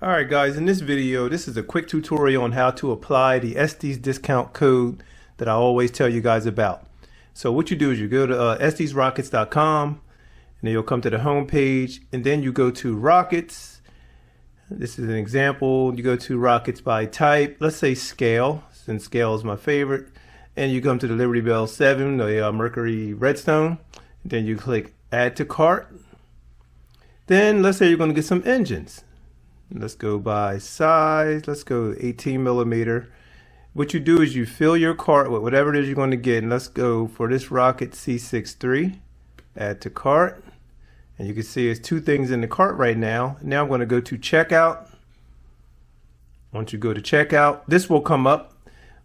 Alright guys, in this video, this is a quick tutorial on how to apply the Estes discount code that I always tell you guys about. So what you do is you go to estesrockets.com and then you'll come to the home page and then you go to Rockets. This is an example. You go to Rockets by type, let's say scale, since scale is my favorite, and you come to the Liberty Bell 7, the Mercury Redstone. Then you click add to cart. Then let's say you're going to get some engines. Let's go by size. Let's go 18 millimeter. What you do is you fill your cart with whatever it is you're going to get. And let's go for this Rocket C63. Add to cart. And you can see there's two things in the cart right now. Now I'm going to go to checkout. Once you go to checkout, this will come up.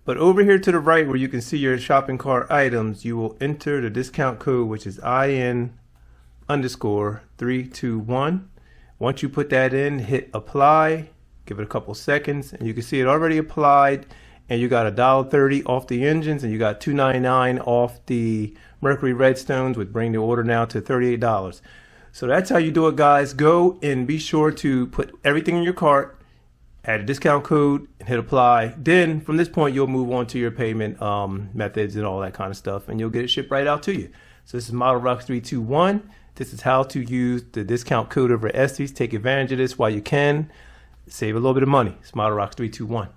But over here to the right where you can see your shopping cart items, you will enter the discount code, which is IN_321. Once you put that in, hit apply, give it a couple seconds, and you can see it already applied, and you got $1.30 off the engines, and you got $2.99 off the Mercury Redstones, which bring the order now to $38. So that's how you do it, guys. Go and be sure to put everything in your cart, add a discount code, and hit apply. Then from this point, you'll move on to your payment methods and all that kind of stuff, and you'll get it shipped right out to you. So this is Model Rock 321. This is how to use the discount code over Estes. Take advantage of this while you can. Save a little bit of money. It's Model Rock 321.